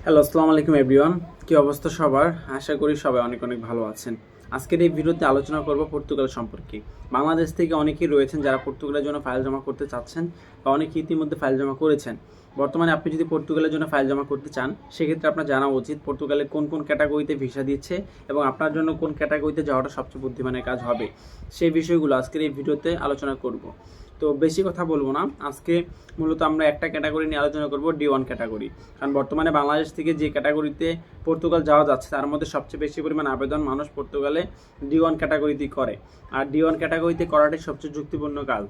Hello, আসসালামু আলাইকুম everyone. কি অবস্থা সবার? আশা করি সবাই অনেক অনেক ভালো আছেন। আজকের এই ভিডিওতে আলোচনা করব পর্তুগাল সম্পর্কে। বাংলাদেশ থেকে অনেকেই রয়েছেন যারা পর্তুগালের জন্য ফাইল জমা করতে চাচ্ছেন বা অনেকে ইতিমধ্যে ফাইল জমা করেছেন। বর্তমানে আপনি যদি পর্তুগালের জন্য ফাইল জমা করতে চান, সেক্ষেত্রে আপনার জানা উচিত পর্তুগালে কোন কোন ক্যাটাগরিতে ভিসা দিচ্ছে এবং আপনার জন্য কোন ক্যাটাগরিতে যাওয়াটা সবচেয়ে বুদ্ধিমানের কাজ হবে। সেই বিষয়গুলো আজকের এই ভিডিওতে আলোচনা করব। তো বেশি কথা বলবো না, আজকে মূলত আমরা একটা ক্যাটাগরি নিয়ে আলোচনা করব, D1 ক্যাটাগরি। কারণ বর্তমানে বাংলাদেশ থেকে যে ক্যাটাগরিতে পর্তুগাল যাওয়া যাচ্ছে তার মধ্যে সবচেয়ে বেশি পরিমাণ আবেদন মানুষ পর্তুগালে D1 ক্যাটাগরিতেই করে। আর D1 ক্যাটাগরিতে করাটাই সবচেয়ে যুক্তিপূর্ণ কাজ।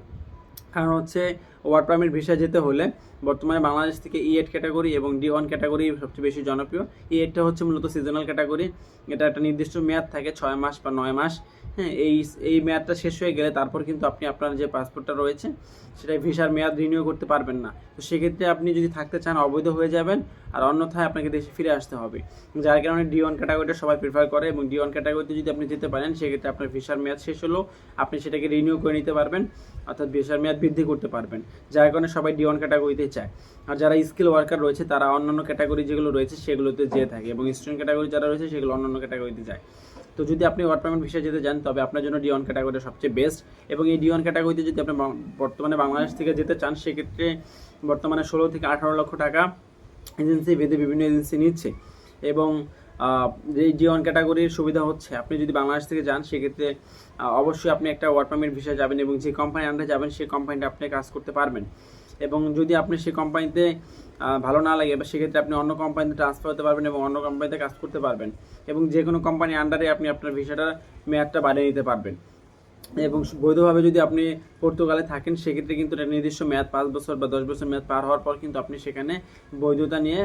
কারণ হচ্ছে ওয়ার্ক পারমিট ভিসা যেতে হলে বর্তমানে বাংলাদেশ থেকে E8 ক্যাটাগরি এবং D1 ক্যাটাগরি সবচেয়ে বেশি জনপ্রিয়। E8টা হচ্ছে মূলত সিজনাল ক্যাটাগরি। এটা একটা নির্দিষ্ট মেয়াদ থাকে 6 মাস বা 9 মাস। হ্যাঁ, এই মেয়াদটা শেষ হয়ে গেলে তারপর কিন্তু আপনি আপনার যে পাসপোর্টটা রয়েছে সেটা ভিসার মেয়াদ রিনিউ করতে পারবেন না। তো সেক্ষেত্রে আপনি যদি থাকতে চান অবৈধ হয়ে যাবেন, আর অন্যথায় আপনাকে দেশে ফিরে আসতে হবে। যার কারণে D1 ক্যাটাগরিটা সবাই প্রিফার করে এবং D1 ক্যাটাগরিতে যদি আপনি যেতে পারেন সেক্ষেত্রে আপনার ভিসার মেয়াদ শেষ হলেও আপনি সেটাকে রিনিউ করে নিতে পারবেন, অর্থাৎ ভিসার মেয়াদ বৃদ্ধি করতে পারবেন। যার কারণে সবাই D1 ক্যাটাগরিতে চায়। আর যারা স্কিল ওয়ার্কার রয়েছে তারা অন্যান্য ক্যাটাগরি যেগুলো রয়েছে সেগুলোতে যেয়ে থাকে এবং স্টুডেন্ট ক্যাটাগরি যারা রয়েছে সেগুলো অন্যান্য ক্যাটাগরিতে যায়। তো যদি আপনি ওয়ার্ক পারমিট ভিসা যেতে চান তবে আপনার জন্য D1 ক্যাটাগরিটা সবচেয়ে বেস্ট। এবং এই D1 ক্যাটাগরিতে যদি আপনি বর্তমানে বাংলাদেশ থেকে যেতে চান সেক্ষেত্রে বর্তমানে 16 থেকে 18 লক্ষ টাকা এজেন্সি ভেদে বিভিন্ন এজেন্সি নিচ্ছে। এবং এই D1 ক্যাটাগরির সুবিধা হচ্ছে আপনি যদি বাংলাদেশ থেকে যান সেক্ষেত্রে অবশ্যই আপনি একটা ওয়ার্ক পারমিট ভিসা যাবেন এবং যে কোম্পানি আন্ডারে যাবেন সেই কোম্পানিটা আপনি কাজ করতে পারবেন। এবং যদি আপনি সেই কোম্পানিতে ভালো না লাগে বা সেক্ষেত্রে আপনি অন্য কোম্পানিতে ট্রান্সফার হতে পারবেন এবং অন্য কোম্পানিতে কাজ করতে পারবেন এবং যে কোনো কোম্পানি আন্ডারে আপনি আপনার ভিসাটার মেয়াদটা বাড়িয়ে নিতে পারবেন। এবং বৈধভাবে যদি আপনি পর্তুগালে থাকেন সেক্ষেত্রে কিন্তু একটা নির্দিষ্ট মেয়াদ 5 বছর বা 10 বছর মেয়াদ পার হওয়ার পর কিন্তু আপনি সেখানে বৈধতা নিয়ে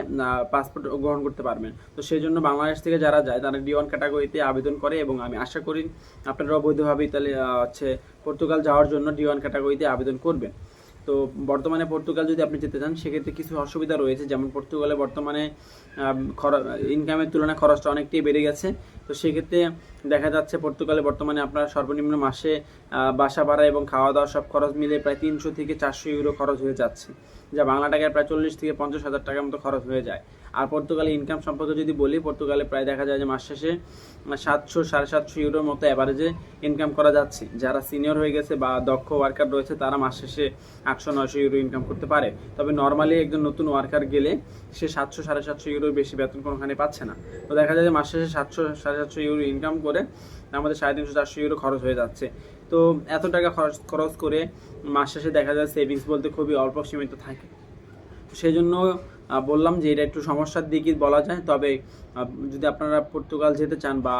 পাসপোর্ট গ্রহণ করতে পারবেন। তো সেই জন্য বাংলাদেশ থেকে যারা যায় তারা D1 ক্যাটাগরিতে আবেদন করে এবং আমি আশা করি আপনারাও বৈধভাবে পর্তুগাল যাওয়ার জন্য D1 ক্যাটাগরিতে আবেদন করবেন। তো বর্তমানে পর্তুগাল যদি আপনি যেতে চান সেক্ষেত্রে কিছু অসুবিধা রয়েছে, যেমন পর্তুগালে বর্তমানে ইনকামের তুলনায় খরচটা অনেকটাই বেড়ে গেছে। তো সেক্ষেত্রে দেখা যাচ্ছে পর্তুগালে বর্তমানে আপনার সর্বনিম্ন মাসে বাসা ভাড়া এবং খাওয়া দাওয়া সব খরচ মিলে প্রায় 300 থেকে 400 ইউরো খরচ হয়ে যাচ্ছে, যা বাংলা টাকায় প্রায় 40 থেকে 50 হাজার টাকার মতো খরচ হয়ে যায়। আর পর্তুগালে ইনকাম সম্পর্কে যদি বলি, পর্তুগালে প্রায় দেখা যায় যে মাস শেষে 700-750 ইউরোর মতো অ্যাভারেজে ইনকাম করা যাচ্ছে। যারা সিনিয়র হয়ে গেছে বা দক্ষ ওয়ার্কার রয়েছে তারা মাস শেষে 800-900 ইউরো ইনকাম করতে পারে। তবে নর্মালি একজন নতুন ওয়ার্কার গেলে সে 700-750 ইউরোর বেশি বেতন কোনোখানে পাচ্ছে না। তো দেখা যায় যে মাস শেষে 700-750 ইউরো ইনকাম করে আমাদের 350-400 ইউরো খরচ হয়ে যাচ্ছে। তো এত টাকা খরচ করে মাস শেষে দেখা যায় সেভিংস বলতে খুবই অল্প সীমিত থাকে। সেই জন্য বললাম যে এটা একটু সমস্যার দিকই বলা যায়। তবে যদি আপনারা পর্তুগাল যেতে চান বা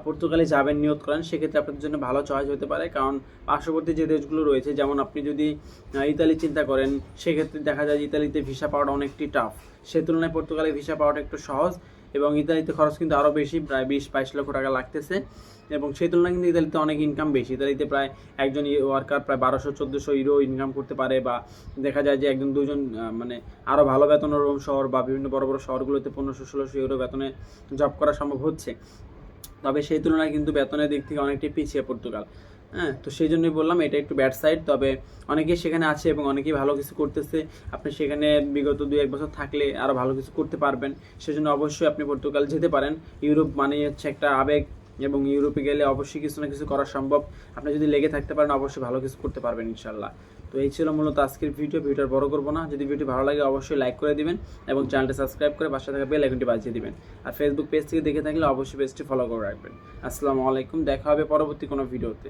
পর্তুগালে যাবেন নিয়ত করেন সেক্ষেত্রে আপনাদের জন্য ভালো চয়েস হতে পারে। কারণ পার্শ্ববর্তী যে দেশগুলো রয়েছে, যেমন আপনি যদি ইতালি চিন্তা করেন সেক্ষেত্রে দেখা যায় যে ইতালিতে ভিসা পাওয়াটা অনেকটি টাফ। সে তুলনায় পর্তুগালে ভিসা পাওয়াটা একটু সহজ এবং ইতালিতে খরচ কিন্তু আরও বেশি, প্রায় 20-22 লক্ষ টাকা লাগতেছে। এবং সেই তুলনায় কিন্তু ইতালিতে অনেক ইনকাম বেশি। ইতালিতে প্রায় একজন ওয়ার্কার প্রায় 1200-1400 ইউরো ইনকাম করতে পারে, বা দেখা যায় যে একজন দুজন মানে আরও ভালো বেতনের রোম শহর বা বিভিন্ন বড় বড় শহরগুলোতে 1500-1600 ইউরো বেতনে জব করা সম্ভব হচ্ছে। তবে সেই তুলনায় কিন্তু বেতনের দিক থেকে অনেকটাই পিছিয়ে পর্তুগাল। হ্যাঁ, তো সেই জন্যই বললাম এটা একটু ব্যাড সাইড। তবে অনেকেই সেখানে আছে এবং অনেকেই ভালো কিছু করতেছে। আপনি সেখানে বিগত 2-1 বছর থাকলে আরও ভালো কিছু করতে পারবেন। সেজন্য অবশ্যই আপনি পর্তুগাল যেতে পারেন। ইউরোপ মানে হচ্ছে একটা আবেগ এবং ইউরোপে গেলে অবশ্যই কিছু না কিছু করা সম্ভব। আপনি যদি লেগে থাকতে পারেন অবশ্যই ভালো কিছু করতে পারবেন ইনশাল্লাহ। তো এই ছিল মূলত আজকের ভিডিওটা বড় করবো না। যদি ভিডিও ভালো লাগে অবশ্যই লাইক করে দিবেন এবং চ্যানেলটা সাবস্ক্রাইব করে পাশে থাকা বেল আইকনটি বাজিয়ে দিবেন। আর ফেসবুক পেজ থেকে দেখে থাকলে অবশ্যই পেজটি ফলো করে রাখবেন। আসসালামু আলাইকুম, দেখা হবে পরবর্তী কোনো ভিডিওতে।